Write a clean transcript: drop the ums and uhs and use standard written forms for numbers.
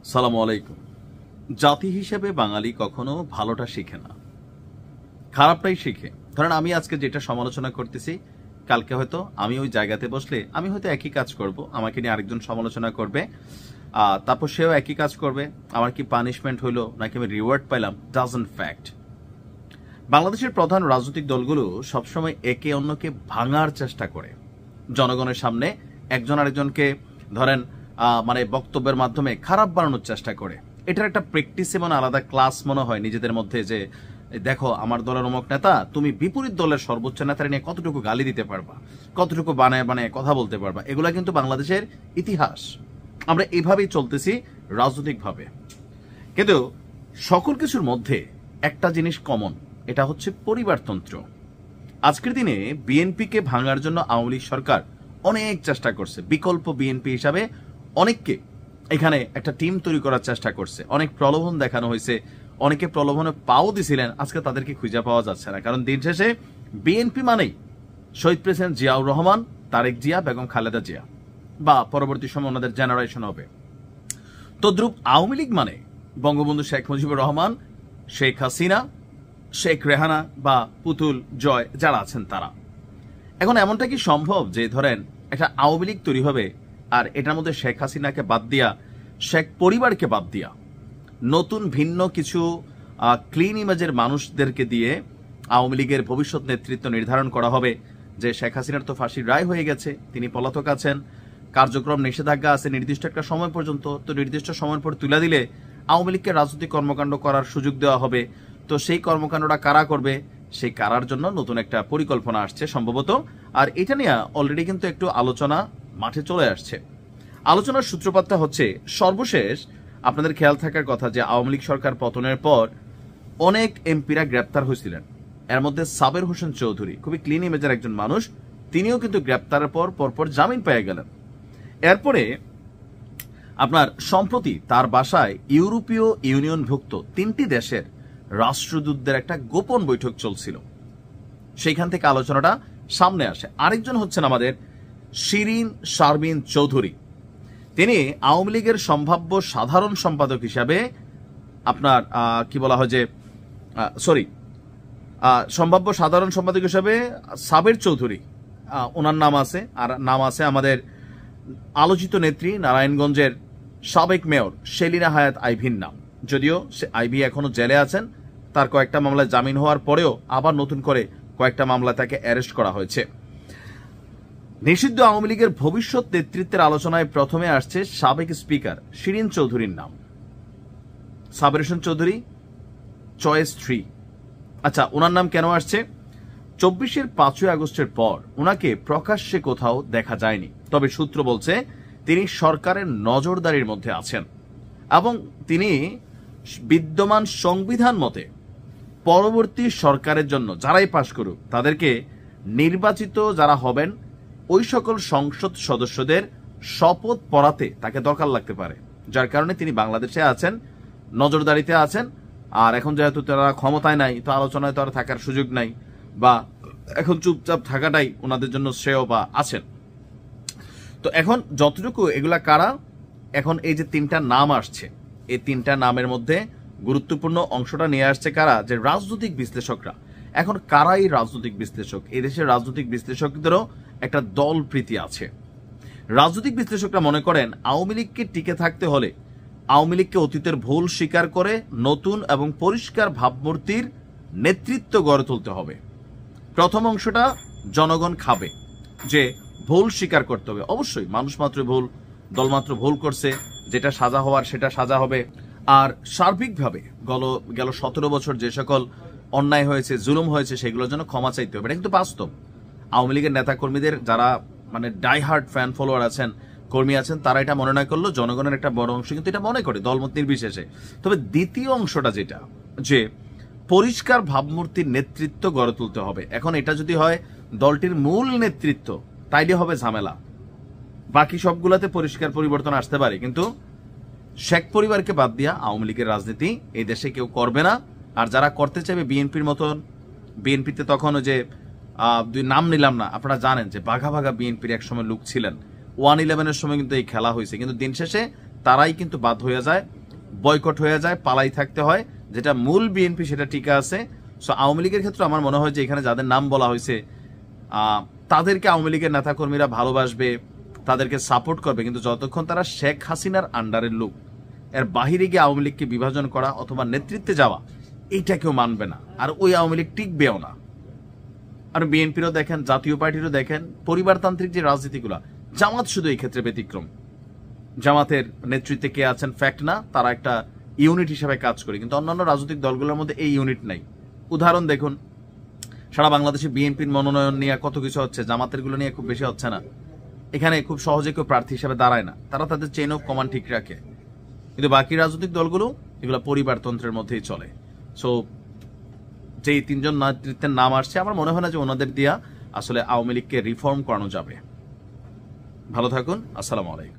সালামু আলাইকুম। জাতি হিসেবে বাঙালি কখনো ভালোটা শিখে না, খারাপটাই শিখে। ধরেন আমি আজকে যেটা সমালোচনা করতেছি, কালকে হয়তো আমি ওই জায়গাতে বসলে আমি হয়তো একই কাজ করব, আমাকে নিয়ে আরেকজন সমালোচনা করবে, তারপর সেও একই কাজ করবে। আমার কি পানিশমেন্ট হইলো নাকি আমি রিওয়ার্ড পাইলাম, ডাজন্ট ফ্যাক্ট। বাংলাদেশের প্রধান রাজনৈতিক দলগুলো সবসময় একে অন্যকে ভাঙার চেষ্টা করে, জনগণের সামনে একজন আরেকজনকে ধরেন মানে বক্তব্যের মাধ্যমে খারাপ বানানোর চেষ্টা করে। এটার একটা প্র্যাকটিস এবং আলাদা ক্লাস মনে হয় নিজেদের মধ্যে, যে দেখো আমার দলের অমুক নেতা, তুমি বিপরীত দলের সর্বোচ্চ নেতার নিয়ে কতটুকু গালি দিতে পারবা, কতটুকু বানায় বানায় কথা বলতে পারবা। এগুলা কিন্তু বাংলাদেশের ইতিহাস। আমরা এভাবেই চলতেছি রাজনৈতিকভাবে। কিন্তু সকল কিছুর মধ্যে একটা জিনিস কমন, এটা হচ্ছে পরিবারতন্ত্র। আজকের দিনে বিএনপিকে ভাঙার জন্য আওয়ামী লীগ সরকার অনেক চেষ্টা করছে, বিকল্প বিএনপি হিসাবে অনেককে এখানে একটা টিম তৈরি করার চেষ্টা করছে, অনেক প্রলোভন দেখানো হয়েছে, অনেকে প্রলোভনে পাও দিছিলেন, আজকে তাদেরকে খুঁজে পাওয়া যাচ্ছে না। কারণ দিন শেষে বিএনপি মানেই শহীদ প্রেসিডেন্ট জিয়াউর রহমান, তারেক জিয়া, বেগম খালেদা জিয়া, বা পরবর্তী সময় ওনাদের জেনারেশন হবে। তদ্রুপ আওয়ামী লীগ মানে বঙ্গবন্ধু শেখ মুজিবুর রহমান, শেখ হাসিনা, শেখ রেহানা বা পুতুল জয় যারা আছেন তারা। এখন এমনটা কি সম্ভব যে ধরেন একটা আওয়ামী লীগ তৈরি হবে আর এটার মধ্যে শেখ হাসিনাকে বাদ দিয়া, শেখ পরিবারকে বাদ দিয়া, নতুন ভিন্ন কিছু ক্লিন ইমেজের মানুষদেরকে দিয়ে আওয়ামী লীগের ভবিষ্যৎ নেতৃত্ব নির্ধারণ করা হবে? যে শেখ হাসিনার তো ফাঁসির রায় হয়ে গেছে, তিনি পলাতক আছেন, কার্যক্রম নিষেধাজ্ঞা আছে নির্দিষ্ট একটা সময় পর্যন্ত, তো নির্দিষ্ট সময়ের পর তুলে দিলে আওয়ামী লীগকে রাজনৈতিক কর্মকাণ্ড করার সুযোগ দেওয়া হবে। তো সেই কর্মকাণ্ডটা কারা করবে, সেই কারার জন্য নতুন একটা পরিকল্পনা আসছে সম্ভবত। আর এটা নিয়ে অলরেডি কিন্তু একটু আলোচনা মাঠে চলে আসছে। আলোচনার সূত্রপাতটা হচ্ছে সর্বশেষ আপনাদের খেয়াল থাকার কথা যে আওয়ামী লীগ সরকার পতনের পর অনেক এমপিরা গ্রেপ্তার হয়েছিলেন। এর মধ্যে সাবের হোসেন চৌধুরী, খুবই ক্লিন ইমেজের একজন মানুষ, তিনিও কিন্তু গ্রেপ্তারের পর পরপর জামিন পেয়ে গেলেন। এরপরে আপনার সম্প্রতি তার বাসায় ইউরোপীয় ইউনিয়নভুক্ত 3টি দেশের রাষ্ট্রদূতদের একটা গোপন বৈঠক চলছিল, সেইখান থেকে আলোচনাটা সামনে আসে। আরেকজন হচ্ছেন আমাদের শিরিন শারমিন চৌধুরী, তিনি আওয়ামী লীগের সম্ভাব্য সাধারণ সম্পাদক হিসাবে আপনার কি বলা হয় যে সম্ভাব্য সাধারণ সম্পাদক হিসাবে সাবের চৌধুরী ওনার নাম আছে, আর নাম আছে আমাদের আলোচিত নেত্রী নারায়ণগঞ্জের সাবেক মেয়র সেলিনা হায়াৎ আইভির নাম। যদিও আইভি এখনো জেলে আছেন, তার কয়েকটা মামলায় জামিন হওয়ার পরেও আবার নতুন করে কয়েকটা মামলায় তাকে অ্যারেস্ট করা হয়েছে। নিষিদ্ধ আওয়ামী লীগের ভবিষ্যৎ নেতৃত্বের আলোচনায় প্রথমে আসছে সাবেক স্পিকার শিরিন চৌধুরীর নাম। সাবের হোসেন চৌধুরী চয়েস 3। আচ্ছা, ওনার নাম কেন আসছে? 24-এর 5ই আগস্টের পর ওনাকে প্রকাশ্যে কোথাও দেখা যায়নি, তবে সূত্র বলছে তিনি সরকারের নজরদারির মধ্যে আছেন এবং তিনি বিদ্যমান সংবিধান মতে পরবর্তী সরকারের জন্য যারাই পাশ করুক তাদেরকে নির্বাচিত যারা হবেন ওই সকল সংসদ সদস্যদের শপথ পড়াতে তাকে দরকার লাগতে পারে, যার কারণে তিনি বাংলাদেশে আছেন, নজরদারিতে আছেন। আর এখন যেহেতু তারা ক্ষমতায় নাই, তো আলোচনায় তো আর থাকার সুযোগ নাই, বা এখন চুপচাপ থাকাটাই ওনাদের জন্য শ্রেয় বা আছেন। তো এখন যতটুকু এগুলা কারা, এখন এই যে 3টা নাম আসছে, এই 3টা নামের মধ্যে গুরুত্বপূর্ণ অংশটা নিয়ে আসছে কারা, যে রাজনৈতিক বিশ্লেষকরা। এখন কারাই রাজনৈতিক বিশ্লেষক? এই দেশের রাজনৈতিক বিশ্লেষকদেরও একটা দল প্রীতি আছে। রাজনৈতিক বিশ্লেষকরা মনে করেন আওয়ামী লীগকে টিকে থাকতে হলে আওয়ামী লীগকে অতীতের ভুল স্বীকার করে নতুন এবং পরিষ্কার ভাবমূর্তির নেতৃত্ব গড়ে তুলতে হবে। প্রথম অংশটা জনগণ খাবে, যে ভুল স্বীকার করতে হবে। অবশ্যই মানুষ মাত্র ভুল, দলমাত্র ভুল করছে, যেটা সাজা হওয়ার সেটা সাজা হবে। আর সার্বিকভাবে গেল 17 বছর যে সকল অন্যায় হয়েছে, জুলুম হয়েছে, সেগুলোর জন্য ক্ষমা চাইতে হবে। এটা কিন্তু বাস্তব। আওয়ামী লীগের নেতা কর্মীদের যারা মানে ডাইহার্ড ফ্যান ফলোয়ার আছেন, কর্মী আছেন, তারা এটা মনে না করলেও জনগণের একটা বড় অংশ কিন্তু এটা মনে করে, দলমত নির্বিশেষে। তবে দ্বিতীয় অংশটা যেটা, যে পরিষ্কার ভাবমূর্তির নেতৃত্ব গড়ে তুলতে হবে, এখন এটা যদি হয় দলটির মূল নেতৃত্ব, তাইলে হবে ঝামেলা। বাকি সবগুলাতে পরিষ্কার পরিবর্তন আসতে পারে, কিন্তু শেখ পরিবারকে বাদ দিয়া আওয়ামী লীগের রাজনীতি এই দেশে কেউ করবে না। আর যারা করতে চাইবে বিএনপির মতন, বিএনপিতে তখন ওই যে দুই নাম নিলাম না, আপনারা জানেন যে বাঘা বাঘা বিএনপির এক সময় লোক ছিলেন, 111-এর সময় কিন্তু এই খেলা হয়েছে, কিন্তু দিন শেষে তারাই কিন্তু বাদ হয়ে যায়, বয়কট হয়ে যায়, পালাই থাকতে হয়, যেটা মূল বিএনপি সেটা টিকা আছে। সো আওয়ামী লীগের ক্ষেত্রে আমার মনে হয় যে এখানে যাদের নাম বলা হয়েছে তাদেরকে আওয়ামী লীগের নেতাকর্মীরা ভালোবাসবে, তাদেরকে সাপোর্ট করবে, কিন্তু যতক্ষণ তারা শেখ হাসিনার আন্ডারের লোক, এর বাহিরে গিয়ে আওয়ামী লীগকে বিভাজন করা অথবা নেতৃত্বে যাওয়া এইটা কেউ মানবে না, আর ওই আওয়ামী লীগ টিকবেও না। আর বিএনপিরও দেখেন, জাতীয় পার্টিরও দেখেন, পরিবারতান্ত্রিক যে রাজনীতিগুলা, জামাত শুধু এই ক্ষেত্রে ব্যতিক্রম। জামাতের নেতৃত্বে কে আছেন ফ্যাক্ট না, তারা একটা ইউনিট হিসেবে কাজ করে, কিন্তু অন্যান্য রাজনৈতিক দলগুলোর মধ্যে এই ইউনিট নাই। উদাহরণ দেখুন, সারা বাংলাদেশে বিএনপির মনোনয়ন নিয়ে কত কিছু হচ্ছে, জামাতের গুলো নিয়ে খুব বেশি হচ্ছে না। এখানে খুব সহজে কেউ প্রার্থী হিসেবে দাঁড়ায় না, তারা তাদের চেইন অফ কমান্ড ঠিক রাখে। কিন্তু বাকি রাজনৈতিক দলগুলো এগুলো পরিবারতন্ত্রের মধ্যেই চলে। সো যেই তিনজন নেতৃত্বের নাম আসছে, আমার মনে হয় না যে ওনাদের দিয়া আসলে আওয়ামী লীগকে রিফর্ম করানো যাবে। ভালো থাকুন, আসসালামু আলাইকুম।